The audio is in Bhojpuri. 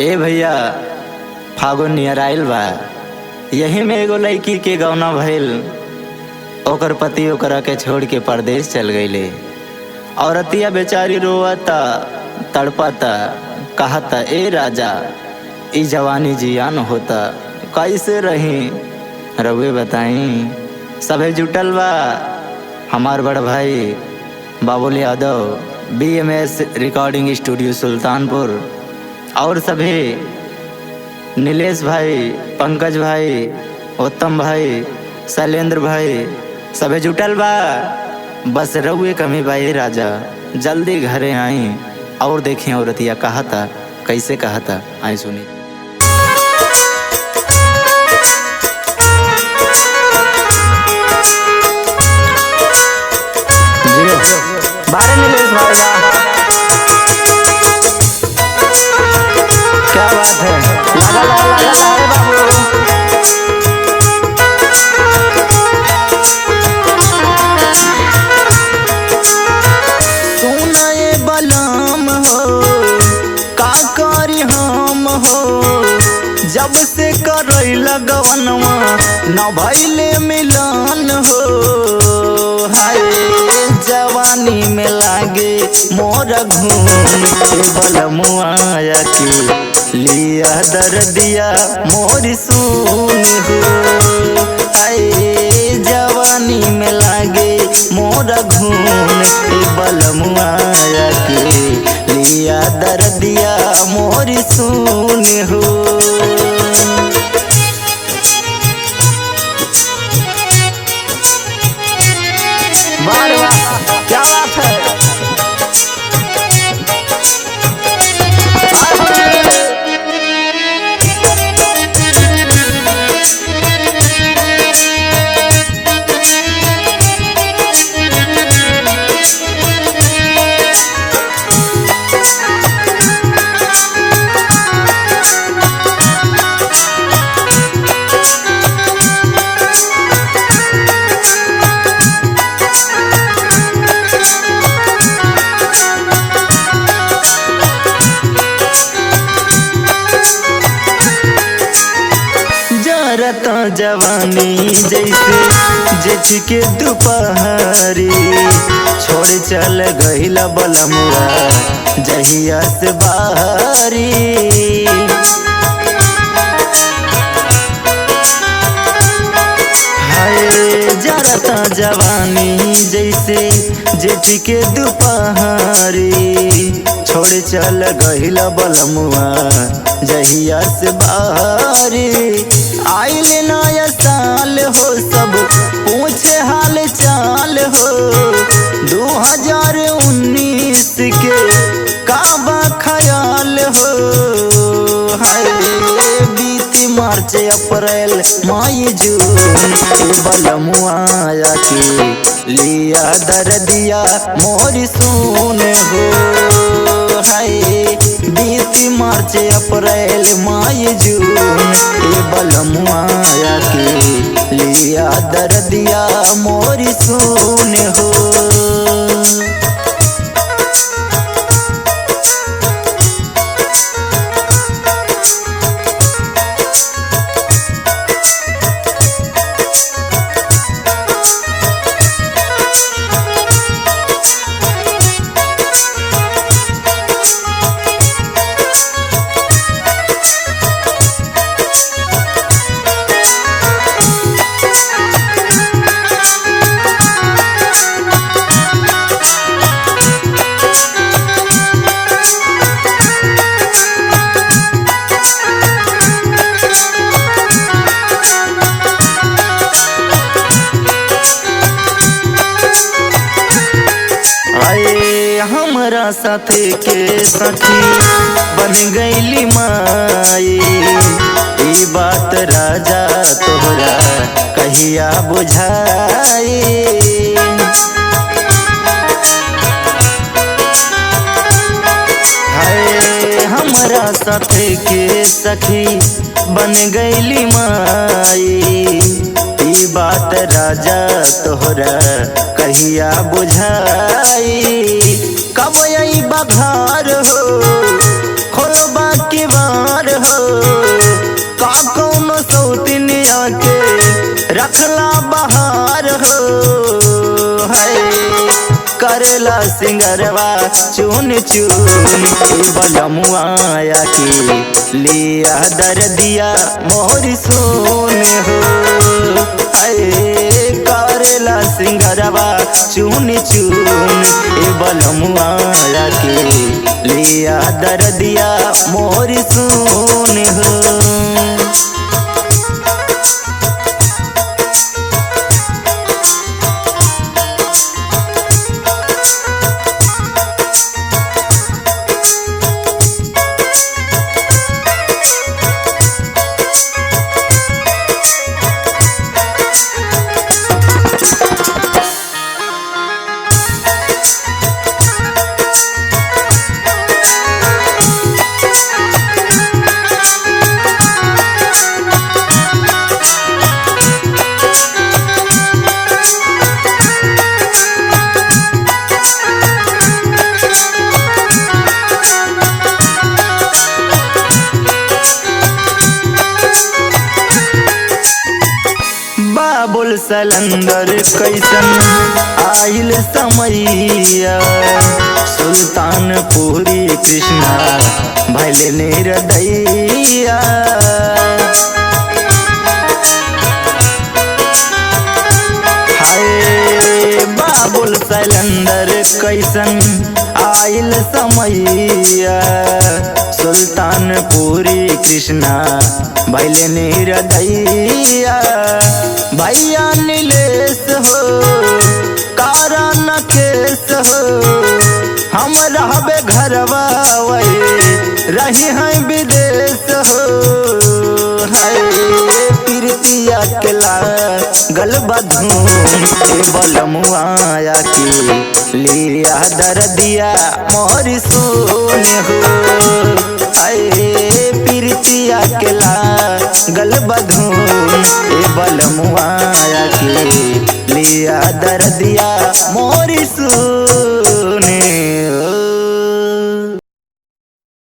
ए भैया, फागुन नियर आइल बा। यही में एगो लड़की के गौना भइल, ओकर पति ओकरा के छोड़ के परदेश चल गईले। औरतिया बेचारी रोवता तड़पता, कहता ए राजा ई जवानी जियान होता, कैसे रही रउए बताई। सभे जुटल बा हमार बड़ भाई बाबुल Yadav, BMS recording studio Sultanpur, और सभी नीलेश भाई, पंकज भाई, उत्तम भाई, शैलेंद्र भाई, सभी जुटल बा। बस रउए कमी भाई राजा, जल्दी घरे आई और देखें औरतिया कहता कैसे कहता, आई सुनी। बारे नीलेश भाई बा, क्या बात है, लगा लगा लगा लगा बाबू। सोना ये बलम हो, का करी हम हो, जब से करई लगवनवा न भइले मिलन हो। हाय जवानी में लागे मोर घूम बलमुआ के लिया दर्दिया मोर सुन हो। आए जवानी में लागे मोर घूम बलमुआ के लिया दर्दिया मोर सुन हो। क्या बात है, तो जवानी जैसे जेठ के दोपहरी, छोड़ चल गईला बलमुआ जहिया से बाहरी। हाय जरता जवानी जैसे जेठ के दोपहरी, छोड़ चल गईला बलमुआ जहिया से बाहरी। आइल नया साल हो, सब पूछे हाल चाल हो, 2019 के काबा ख्याल हो। हाय बीत मार्च अप्रैल मई जून बलमुआ के लिया दर्दिया मोर सुन हो। हाय बीत मार्च अप्रैल मई जून बलमुआ के लिया दर्दिया मोर सुन हो। हमरा साथे के सखी बन गईली माई, ई बात राजा तोहरा कहिया बुझाई। हाय हमरा साथे के सखी बन गईली माई, ई बात राजा तोहरा कहिया बुझाई। कब आई बघार हो, खोलबा के बार रखला बहार हो है करेला सिंगरवा चुन चुन बलमुआया के लिया दर्दिया मोर सोन हो है करेला सिंगरवा चुन चुन बलमुआया के लिया दर्दिया मोर सोन हो। बाबुल सलंदर कैसन आइल समैया सुल्तानपुरी कृष्णा भैले निर्दयिया हाय बाबुल सलंदर कैसन आइल समैया सुल्तानपुरी कृष्णा भैले निर्दयिया भैया नीलेश हो कारण केस हो हम रहबे घरवा रही हैं विदेश हो है प्रीतिया के लागल बधून बलमुआया के लिया दर्दिया मोर सोन हो है प्रीतिया के लागल बधून बलमुआया के लिया दर्दिया मोर सोन।